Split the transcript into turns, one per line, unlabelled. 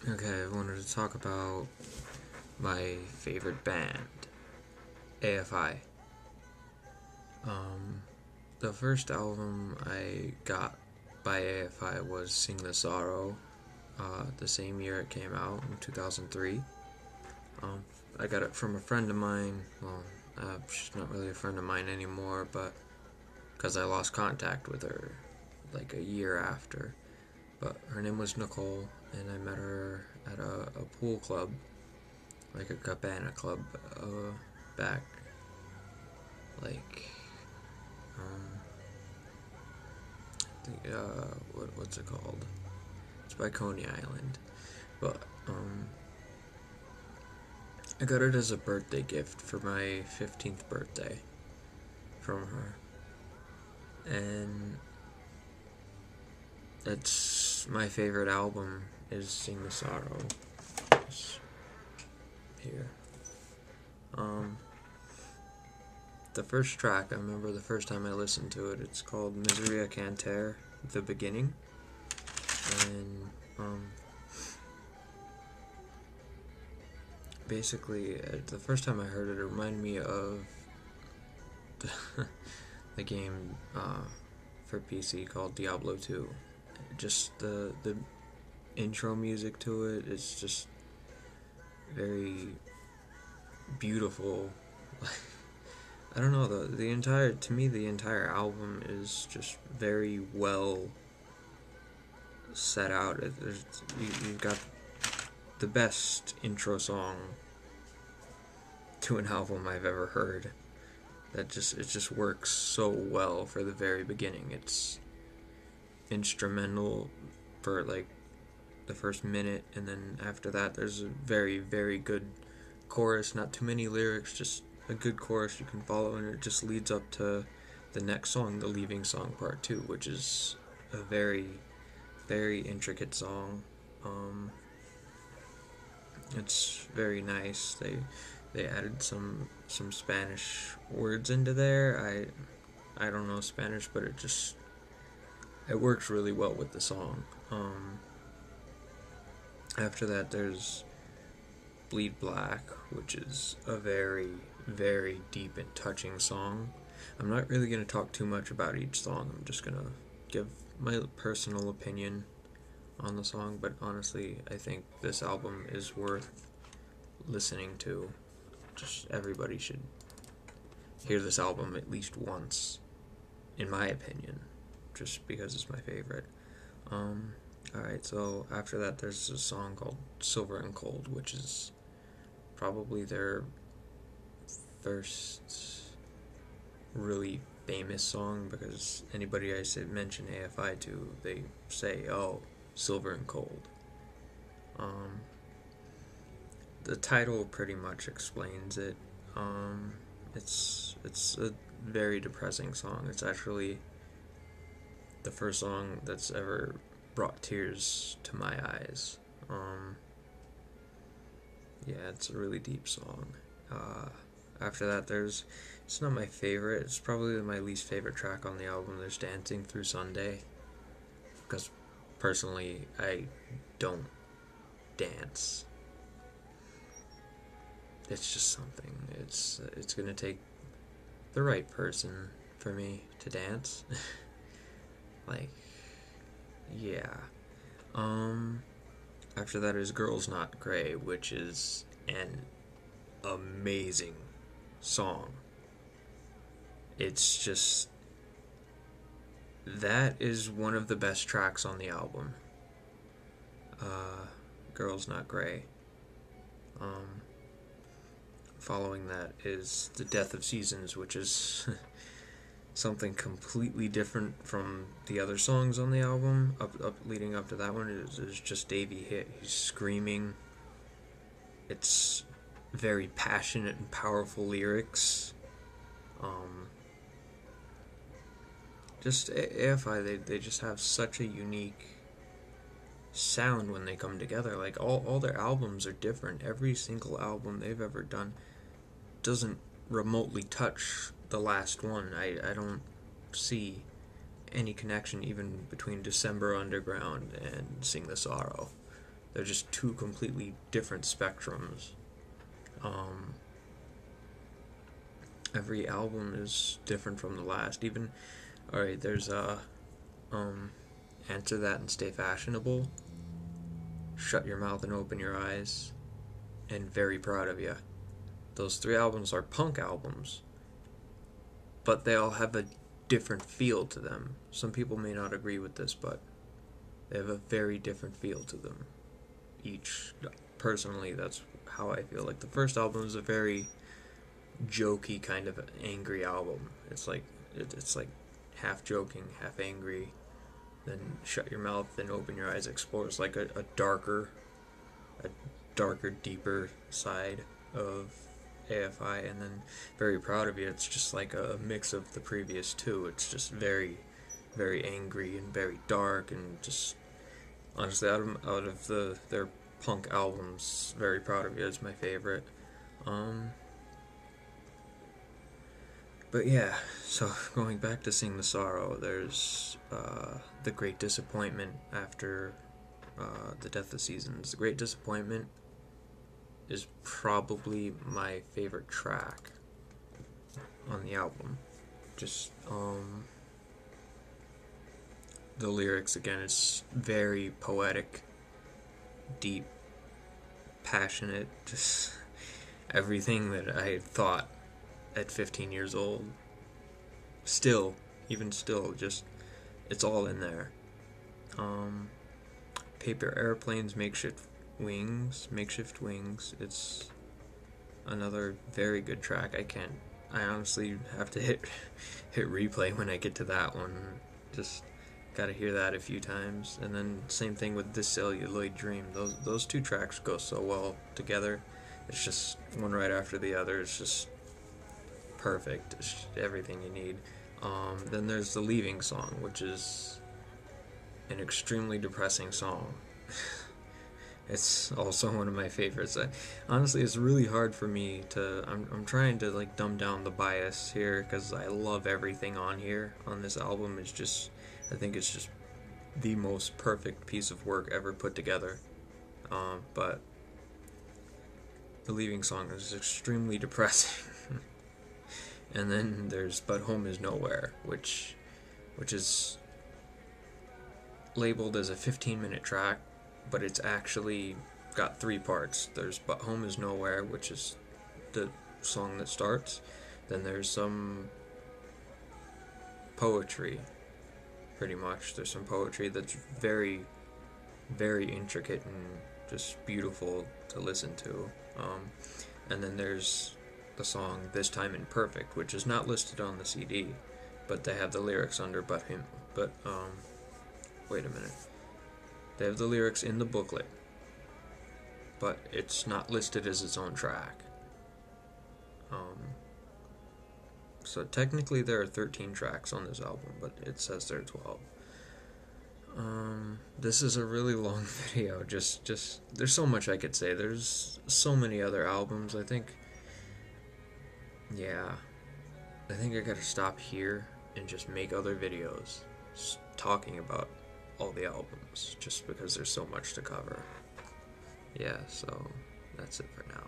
Okay, I wanted to talk about my favorite band, AFI. Um, the first album I got by AFI was Sing the Sorrow, the same year it came out in 2003. Um, I got it from a friend of mine. Well, she's not really a friend of mine anymore, but because I lost contact with her like a year after. But her name was Nicole, and I met her at a pool club, like a cabana club, back like um, what's it called? It's by Coney Island, but I got it as a birthday gift for my 15th birthday from her, and that's my favorite album is Sing the Sorrow. It's here. Um, the first track, I remember the first time I listened to it, it's called Miseria Canter, The Beginning. And basically, the first time I heard it, it reminded me of the game for PC called Diablo 2. Just the intro music to it is just very beautiful. I don't know, the entire, to me, the entire album is just very well set out. You've got the best intro song to an album I've ever heard. It just works so well for the very beginning. It's instrumental for like the first minute, and then after that there's a very, very good chorus, not too many lyrics, just a good chorus you can follow, and it just leads up to the next song, the Leaving Song Part 2, which is a very, very intricate song. It's very nice. They added some Spanish words into there. I don't know Spanish, but it works really well with the song. After that, there's Bleed Black, which is a very, very deep and touching song. I'm not really going to talk too much about each song. I'm just going to give my personal opinion on the song, but honestly, I think this album is worth listening to. Just everybody should hear this album at least once, in my opinion, just because it's my favorite. Alright, so after that, there's a song called Silver and Cold, which is probably their first really famous song, because anybody I mention AFI to, they say, oh, Silver and Cold. The title pretty much explains it. It's a very depressing song. It's actually the first song that's ever brought tears to my eyes. Yeah, it's a really deep song. After that, it's not my favorite. It's probably my least favorite track on the album. There's Dancing Through Sunday, because personally, I don't dance. It's just something. It's gonna take the right person for me to dance. Like, yeah. After that is Girls Not Grey, which is an amazing song. It's just, that is one of the best tracks on the album. Girls Not Grey. Following that is The Death of Seasons, which is something completely different from the other songs on the album. Leading up to that one is just Davey Hit. He's screaming. It's very passionate and powerful lyrics. Just AFI, they just have such a unique sound when they come together. Like, all their albums are different. Every single album they've ever done doesn't remotely touch the last one. I don't see any connection even between December Underground and Sing the Sorrow. they're just two completely different spectrums. Um, every album is different from the last. Even, alright, there's um, Answer That and Stay Fashionable, Shut Your Mouth and Open Your Eyes, and Very Proud of You. Those three albums are punk albums, but they all have a different feel to them. Some people may not agree with this, but they have a very different feel to them. Each, personally, that's how I feel. Like the first album is a very jokey kind of angry album. It's like half joking, half angry. Then Shut Your Mouth and Open Your Eyes explores like a darker, deeper side of AFI, and then Very Proud of You. It's just like a mix of the previous two. It's just very, very angry and very dark, and just honestly, out of their punk albums, Very Proud of You is my favorite. But yeah, so going back to Sing the Sorrow, there's The Great Disappointment after The Death of Seasons. The Great Disappointment is probably my favorite track on the album. Just, the lyrics, again, it's very poetic, deep, passionate, just everything that I had thought at 15 years old. Still, even still, just, it's all in there. Paper Airplanes, Makeshift Wings, it's another very good track. I honestly have to hit replay when I get to that one. Just gotta hear that a few times. And then same thing with This Celluloid Dream. Those two tracks go so well together. It's just one right after the other. It's just perfect. It's just everything you need. Then there's the Leaving song, which is an extremely depressing song. It's also one of my favorites. Honestly, it's really hard for me to... I'm trying to like dumb down the bias here, because I love everything on here. On this album, it's just... I think it's just the most perfect piece of work ever put together. But the Leaving song is extremely depressing. And then there's But Home Is Nowhere, which is labeled as a 15-minute track, but it's actually got three parts. There's But Home Is Nowhere, which is the song that starts. Then there's some poetry, pretty much. There's some poetry that's very, very intricate and just beautiful to listen to. And then there's the song This Time Imperfect, which is not listed on the CD, but they have the lyrics under wait a minute. They have the lyrics in the booklet, but it's not listed as its own track. So technically there are 13 tracks on this album, but it says there are 12. This is a really long video. Just there's so much I could say. There's so many other albums. I think I gotta stop here and just make other videos talking about all the albums, just because there's so much to cover. Yeah, so that's it for now.